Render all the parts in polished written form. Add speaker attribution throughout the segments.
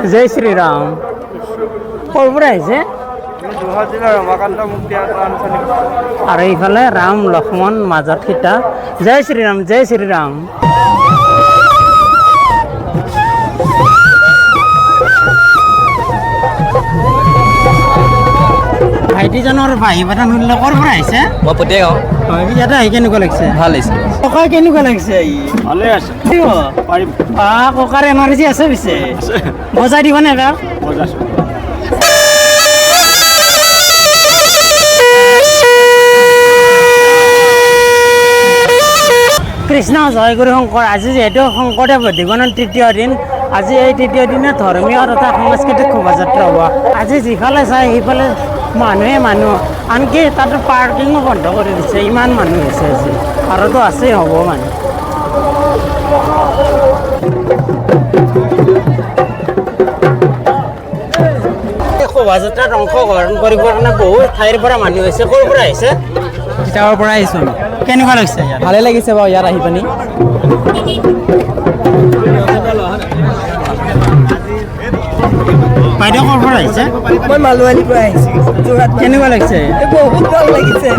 Speaker 1: জয় শ্ৰীৰাম ক'ৰ পৰা আহিছে
Speaker 2: যোৰহাট জিলাৰ ৰমাকান্ত মুক্তিয়া আঞ্চলিক
Speaker 1: আৰু এইফালে ৰাম লক্ষ্মণ মাজত সীতা জয় শ্ৰীৰাম জয় শ্ৰীৰাম ভাইটিজনৰ বাঁহী বাটন শুনিলে ক'ৰ পৰা আহিছে
Speaker 3: মই পঠিয়াই গাঁও
Speaker 1: হয় ইয়াতে আহি কেনেকুৱা লাগিছে
Speaker 3: ভাল লাগিছে
Speaker 1: ককা কেনেকুৱা লাগিছে আহি
Speaker 2: ভালে আছে পাৰিম
Speaker 1: ককাৰ এনাৰ্জি আছে পিছে বজাই দিবনে এবাৰ
Speaker 2: বজাইছোঁ
Speaker 1: কৃষ্ণ জয়গুৰু শংকৰ আজি যিহেতু শংকৰদেৱ অধিগমনৰ তৃতীয় দিন আজি এই তৃতীয় দিনে ধৰ্মীয় তথা সাংস্কৃতিক শোভাযাত্ৰা হ'ব আজি যিফালে চাই সেইফালে মানুহ আনকি তাত পাৰ্কিঙো বন্ধ কৰি দিছে ইমান মানুহ হৈছে আজি আৰুতো আছেই হ'ব মানুহ এই শোভাযাত্ৰাত অংশগ্ৰহণ কৰিবৰ কাৰণে বহুত ঠাইৰ পৰা মানুহ আহিছে ক'ৰ পৰা আহিছে
Speaker 3: তিতাবৰ পৰা আহিছোঁ আমি
Speaker 1: কেনেকুৱা লাগিছে ইয়াত
Speaker 3: ভালে লাগিছে বাৰু ইয়াত আহি পিনি
Speaker 1: বাইদেউ ক'ৰ পৰা আহিছে
Speaker 4: মই মালুৱানীৰ পৰা আহিছোঁ যোৰহাট
Speaker 1: কেনেকুৱা লাগিছে
Speaker 4: বহুত ভাল লাগিছে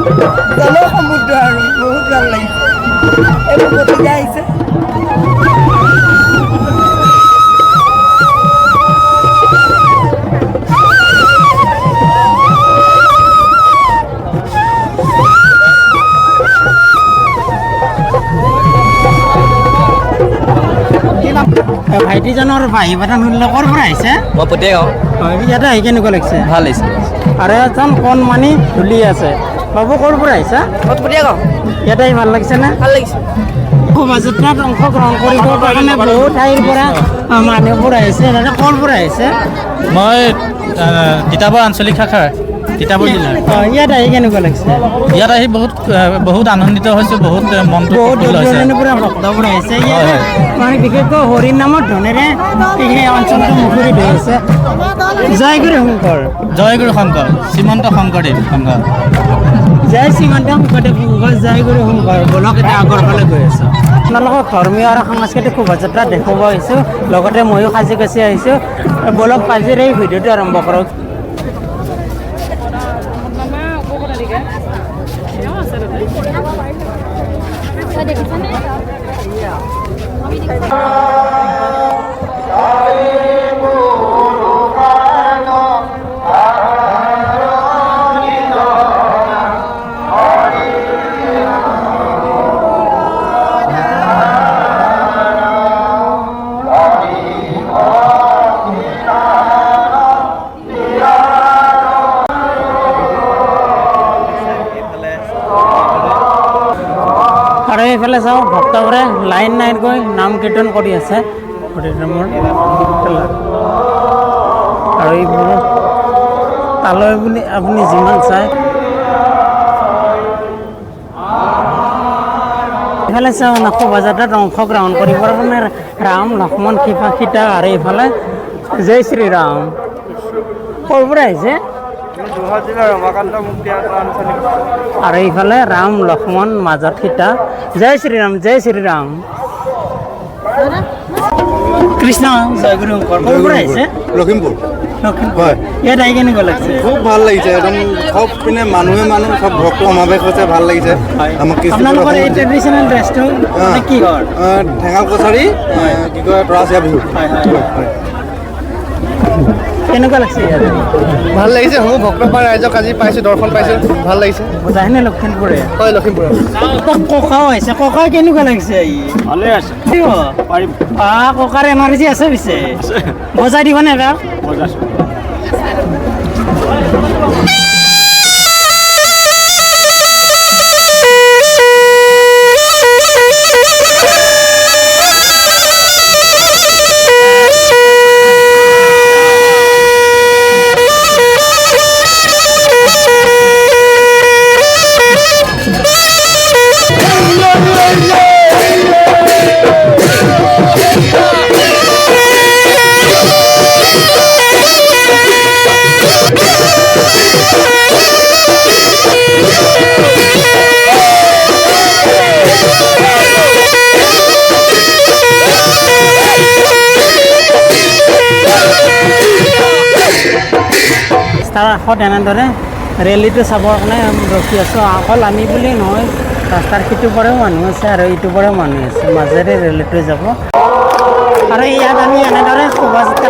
Speaker 4: জনসমুদ্ৰ আৰু বহুত ভাল লাগিছে এইবোৰ গতিকে আহিছে
Speaker 1: ভাইটিজনৰ বাঁহী বাটন শুনিলে ক'ৰ পৰা আহিছে
Speaker 3: মই পঠিয়াই গাঁও
Speaker 1: হয় ইয়াতে আহি কেনেকুৱা লাগিছে
Speaker 3: ভাল লাগিছে
Speaker 1: আৰু এজন কণমানি ধুলি আছে বাবু ক'ৰ পৰা আহিছা
Speaker 4: মই পঠিয়াই গাঁও
Speaker 1: ইয়াতে আহি ভাল লাগিছেনে
Speaker 4: ভাল লাগিছে
Speaker 1: শোভাযাত্ৰাত অংশগ্ৰহণ কৰিবৰ কাৰণে বহু ঠাইৰ পৰা মানুহবোৰ আহিছে দাদা ক'ৰ পৰা আহিছে
Speaker 5: মই তিতাবৰ আঞ্চলিক শাখাৰ তিতাবৰ জিলাৰ
Speaker 1: ইয়াত আহি কেনেকুৱা লাগিছে
Speaker 5: ইয়াত আহি বহুত আনন্দিত হৈছোঁ বহুত মনটো
Speaker 1: বহুত দূৰ
Speaker 5: প্ৰফুল্ল হৈছে
Speaker 1: দূৰণিৰ পৰা ভক্তবোৰ আহিছে
Speaker 5: হয়,
Speaker 1: ইয়াত
Speaker 5: হয়।
Speaker 1: মানে বিশেষকৈ হৰিৰ নামৰ ধনেৰে সেই অঞ্চলটো মুখৰিত হৈ আছে জয়গুৰু শংকৰ
Speaker 5: জয়গুৰু শংকৰ শ্ৰীমন্ত শংকৰদেৱ শংকৰ
Speaker 1: জয় শ্ৰীমন্ত শংকৰদেৱ শংকৰ জয়গুৰু শংকৰ বলক এটা আগৰ ফালে গৈ আছোঁ আপোনালোকক ধৰ্মীয় আৰু সাংস্কৃতিক শোভাযাত্ৰা দেখুৱাব আহিছোঁ লগতে ময়ো সাজি কাচি আহিছোঁ বলক আজিৰ এই ভিডিঅ'টো আৰম্ভ কৰক আৰু এইফালে চাওঁ ভক্তবোৰে লাইন গৈ নাম কীৰ্তন কৰি আছে হৰিনামৰ আৰু এইবোৰ তালৈ বুলি আপুনি যিমান চায় এইফালে চাওঁ শোভাযাত্ৰাত অংশগ্ৰহণ কৰিবৰ কাৰণে ৰাম লক্ষ্মণ সীতা আৰু এইফালে জয় শ্ৰীৰাম ক'ৰ পৰা আহিছে
Speaker 2: যোৰহাট জিলাৰ ৰমাকান্ত মুক্তিয়া আঞ্চলিক
Speaker 1: আৰু এইফালে ৰাম লক্ষ্মণ মাজত সীতা জয় শ্ৰীৰাম জয় শ্ৰীৰাম কৃষ্ণ জয়গুৰু শংকৰ ক'ৰ পৰা আহিছে
Speaker 6: লখিমপুৰ
Speaker 1: লখিমপুৰ
Speaker 6: হয়
Speaker 1: ইয়াত আহি কেনেকুৱা লাগিছে
Speaker 6: খুব ভাল লাগিছে একদম সব পিনে মানুহ চব ভক্ত সমাৱেশ হৈছে ভাল লাগিছে আমাক
Speaker 1: আপোনালোকৰ এই ট্ৰেডিশ্যনেল ড্ৰেছটো মানে কি হয়
Speaker 6: ঠেঙাল কছাৰী কি কয় তৰাচীয়া বিহু
Speaker 1: কেনেকুৱা লাগিছে ইয়াত
Speaker 6: ভাল লাগিছে সমূহ ভক্তপাল ৰাইজক আজি পাইছোঁ দৰ্শন পাইছোঁ ভাল লাগিছে
Speaker 1: বজাইনে লখিমপুৰে
Speaker 6: হয় লখিমপুৰত
Speaker 1: ককাও আহিছে ককা কেনেকুৱা লাগিছে আহি
Speaker 2: ভালে আছে পাৰিম
Speaker 1: ককাৰ এনাৰ্জি আছে পিছে বজাই দিবনে এবাৰ
Speaker 2: বজাইছোঁ
Speaker 1: ৰাস্তাৰ কাষত এনেদৰে ৰেলীটো চাবৰ কাৰণে ৰখি আছোঁ। অকল আমি বুলি নহয়, ৰাস্তাৰ সিটোৰ পৰাও মানুহ আছে আৰু ইটোৰ পৰাও মানুহ আছে, মাজেৰে ৰেলীটো যাব। আৰু ইয়াত আমি এনেদৰে শোভাযাত্ৰা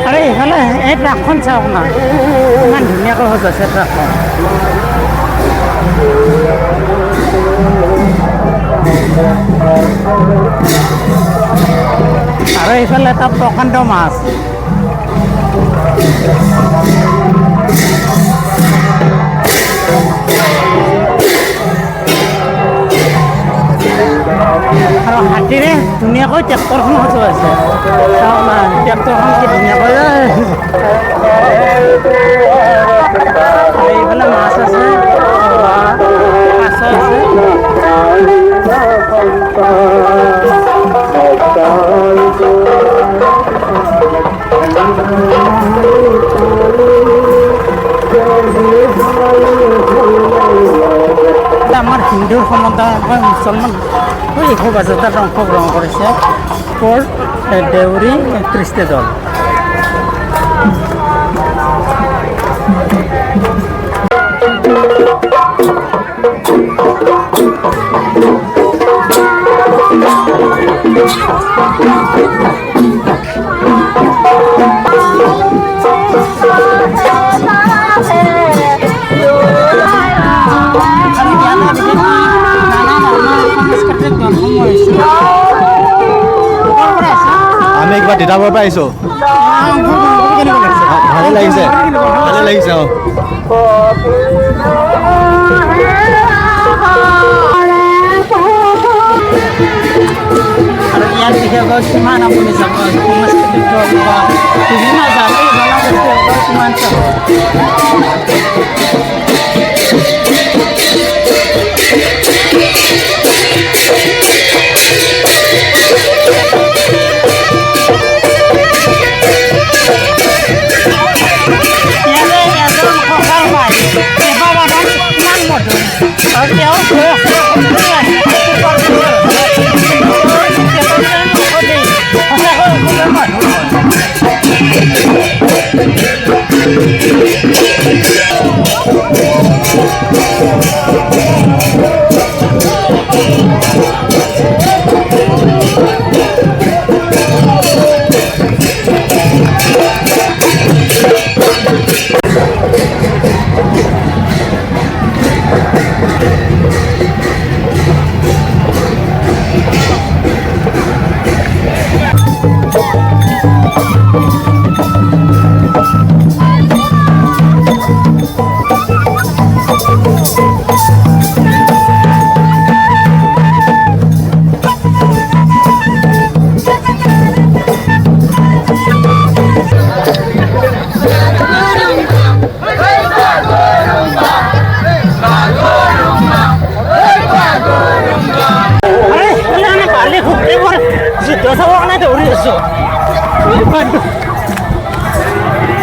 Speaker 1: আৰু এইফালে এই ট্ৰাকখন চাওক না, ইমান ধুনীয়াকৈ সজাইছে ট্ৰাকখন। আৰু এইফালে এটা প্ৰকাণ্ড মাছ। আৰু হাতীৰে ধুনীয়াকৈ ট্ৰেক্টৰখন সজোৱাইছে। চাওক না, ট্ৰেক্টৰখন কি ধুনীয়াকৈ। এইফালে মাছ আছে, কাছ আছে। আমাৰ হিন্দুৰ সমুদায় মুছলমান এই শোভাযাত্ৰাত অংশগ্ৰহণ কৰিছে পৰ দেউৰী কৃষ্টি দল।
Speaker 6: আমি একবাৰ তিতাবৰৰ পৰা আহিছোঁ। ভালে লাগিছে, ভালে লাগিছে।
Speaker 1: আৰু ইয়াত বিশেষকৈ কিমান আপুনি চাব, সংস্কৃতিক হওক বা বিভিন্ন জাতি জনগোষ্ঠী হওক কিমান চাব।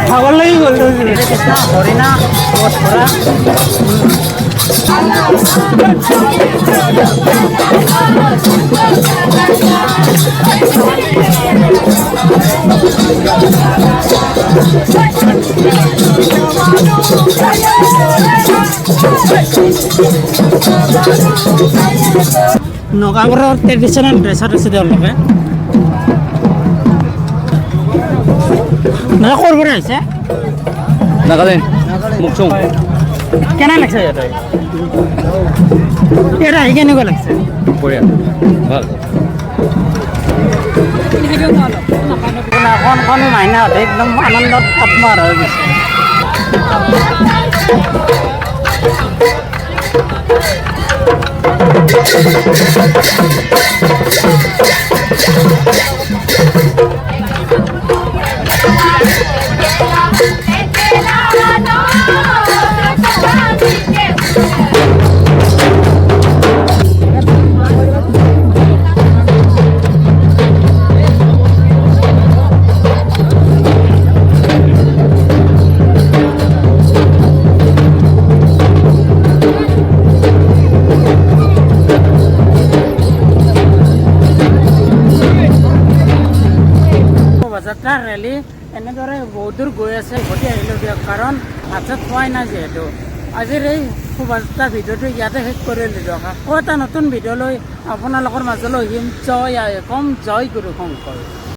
Speaker 1: ভাগৰ লাগি গ'ল। কৃষ্ণ হৰিণা বছৰা নগাঁৱৰ ট্ৰেডিশ্যনেল ড্ৰেছত আছে তেওঁলোকে। না ক'ৰ পৰা আহিছে?
Speaker 3: নাগালেণ্ড মুকচুং।
Speaker 1: কেনে লাগিছে ইয়াতে? ইয়াতে আহি কেনেকুৱা লাগিছে?
Speaker 3: বঢ়িয়া, ভাল।
Speaker 1: কণ মাইনাহঁতে একদম আনন্দত আত্মহাৰা হৈ গৈছে। এটা ৰেলী এনেদৰে বহুত দূৰ গৈ আছে উভতি আহিলোঁ দিয়ক কাৰণ ভাত চাত খোৱাই নাই যিহেতু আজিৰ এই শোভাযাত্ৰা ভিডিঅ'টো ইয়াতে শেষ কৰিলোঁ দিয়ক আকৌ এটা নতুন ভিডিঅ' লৈ আপোনালোকৰ মাজলৈ আহিম জয় আই কম জয় গুৰু শংকৰ